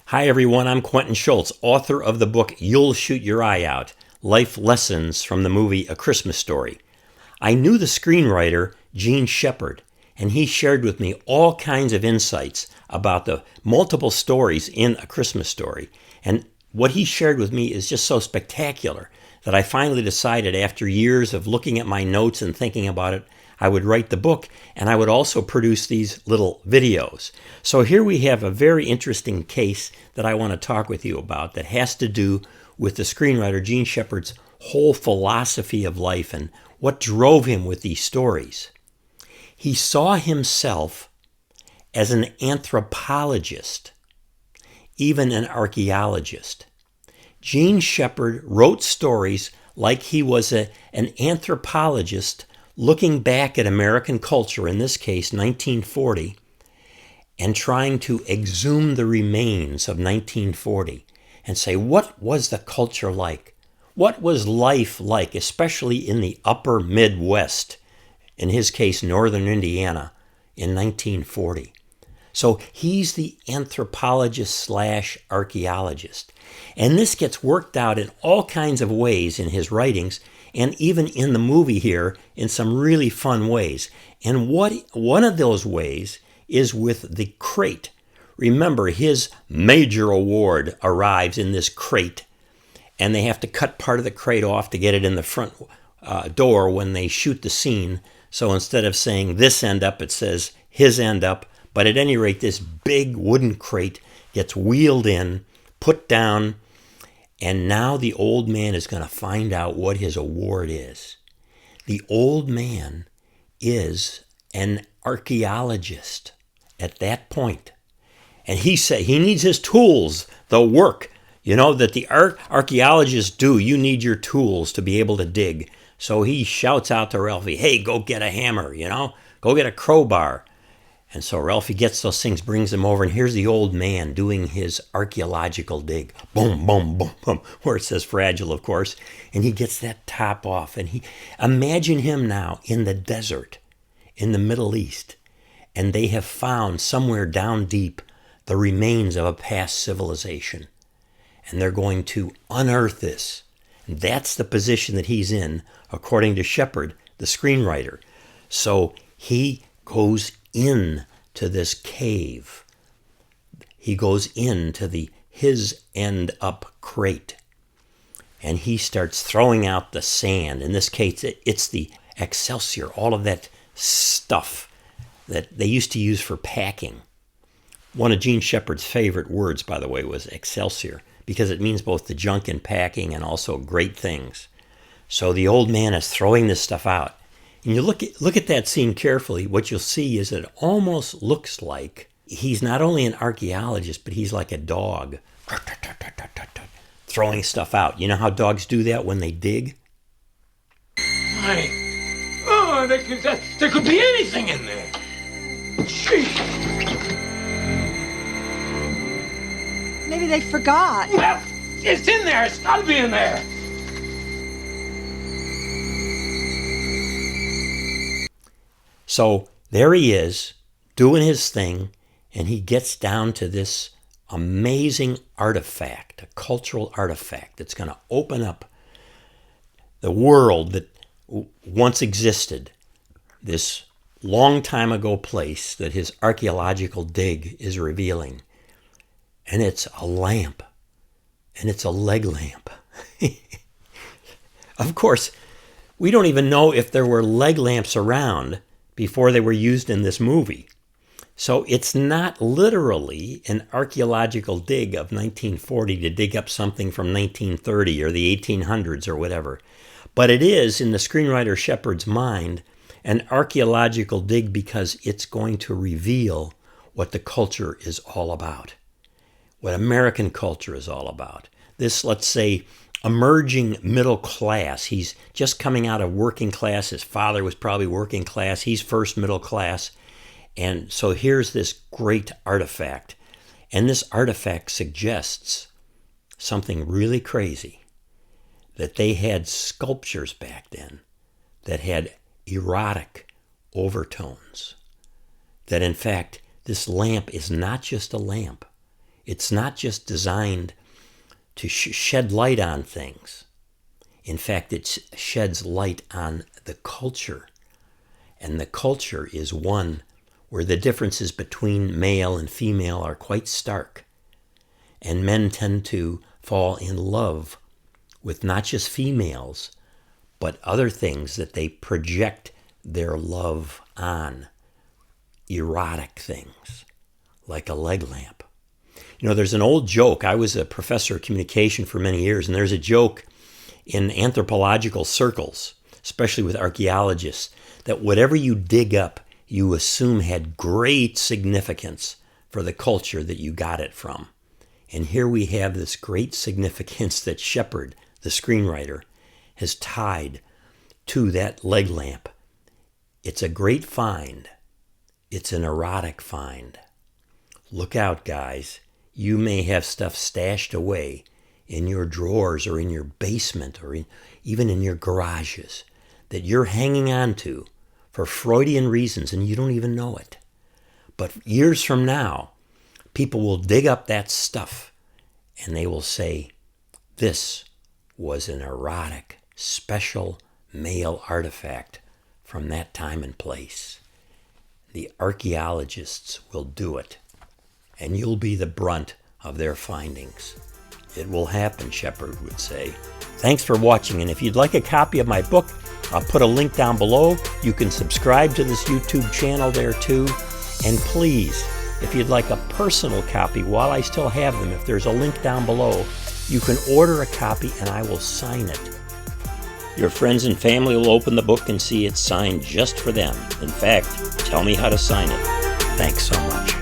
Hi everyone, I'm Quentin Schultz, author of the book You'll Shoot Your Eye Out, Life Lessons from the movie A Christmas Story. I knew the screenwriter, Gene Shepard, and he shared with me all kinds of insights about the multiple stories in A Christmas Story. And what he shared with me is just so spectacular that I finally decided, after years of looking at my notes and thinking about it, I would write the book, and I would also produce these little videos. So here we have a very interesting case that I want to talk with you about that has to do with the screenwriter Gene Shepard's whole philosophy of life and what drove him with these stories. He saw himself as an anthropologist, even an archeologist. Gene Shepard wrote stories like he was an anthropologist looking back at American culture, in this case 1940, and trying to exhume the remains of 1940 and say, what was the culture like? What was life like, especially in the upper Midwest, in his case, northern Indiana, in 1940? So he's the anthropologist slash archaeologist. And this gets worked out in all kinds of ways in his writings, and even in the movie here in some really fun ways. And one of those ways is with the crate. Remember, his major award arrives in this crate, and they have to cut part of the crate off to get it in the front door when they shoot the scene. So instead of saying this end up, it says his end up. But at any rate, this big wooden crate gets wheeled in, put down, and now the old man is going to find out what his award is. The old man is an archaeologist at that point. And he needs his tools, the work, that the archaeologists do. You need your tools to be able to dig. So he shouts out to Ralphie, hey, go get a hammer, go get a crowbar. And so Ralphie gets those things, brings them over, and here's the old man doing his archaeological dig. Boom, boom, boom, boom, where it says fragile, of course. And he gets that top off. And imagine him now in the desert in the Middle East. And they have found somewhere down deep the remains of a past civilization. And they're going to unearth this. And that's the position that he's in, according to Shepard, the screenwriter. So he goes into this cave. He goes into his end up crate, and he starts throwing out the sand. In this case, it's the Excelsior, all of that stuff that they used to use for packing. One of Gene Shepard's favorite words, by the way, was Excelsior, because it means both the junk in packing and also great things. So the old man is throwing this stuff out. And you look at that scene carefully, what you'll see is that it almost looks like he's not only an archaeologist, but he's like a dog, throwing stuff out. You know how dogs do that when they dig? Right. Oh, there could be anything in there. Jeez. Maybe they forgot. Well, it's in there. It's got to be in there. So there he is, doing his thing, and he gets down to this amazing artifact, a cultural artifact that's going to open up the world that once existed, this long time ago place that his archaeological dig is revealing. And it's a lamp, and it's a leg lamp. Of course, we don't even know if there were leg lamps around before they were used in this movie. So it's not literally an archaeological dig of 1940 to dig up something from 1930 or the 1800s or whatever. But it is, in the screenwriter Shepard's mind, an archaeological dig because it's going to reveal what the culture is all about, what American culture is all about. This, let's say, emerging middle class. He's just coming out of working class. His father was probably working class. He's first middle class. And so here's this great artifact. And this artifact suggests something really crazy, that they had sculptures back then that had erotic overtones. That in fact, this lamp is not just a lamp. It's not just designed to shed light on things. In fact, it sheds light on the culture. And the culture is one where the differences between male and female are quite stark. And men tend to fall in love with not just females, but other things that they project their love on. Erotic things, like a leg lamp. You know, there's an old joke. I was a professor of communication for many years, and there's a joke in anthropological circles, especially with archaeologists, that whatever you dig up, you assume had great significance for the culture that you got it from. And here we have this great significance that Shepard, the screenwriter, has tied to that leg lamp. It's a great find. It's an erotic find. Look out, guys. You may have stuff stashed away in your drawers or in your basement or even in your garages that you're hanging on to for Freudian reasons and you don't even know it. But years from now, people will dig up that stuff and they will say, this was an erotic, special male artifact from that time and place. The archaeologists will do it, and you'll be the brunt of their findings. It will happen, Shepard would say. Thanks for watching, and if you'd like a copy of my book, I'll put a link down below. You can subscribe to this YouTube channel there too. And please, if you'd like a personal copy while I still have them, if there's a link down below, you can order a copy and I will sign it. Your friends and family will open the book and see it's signed just for them. In fact, tell me how to sign it. Thanks so much.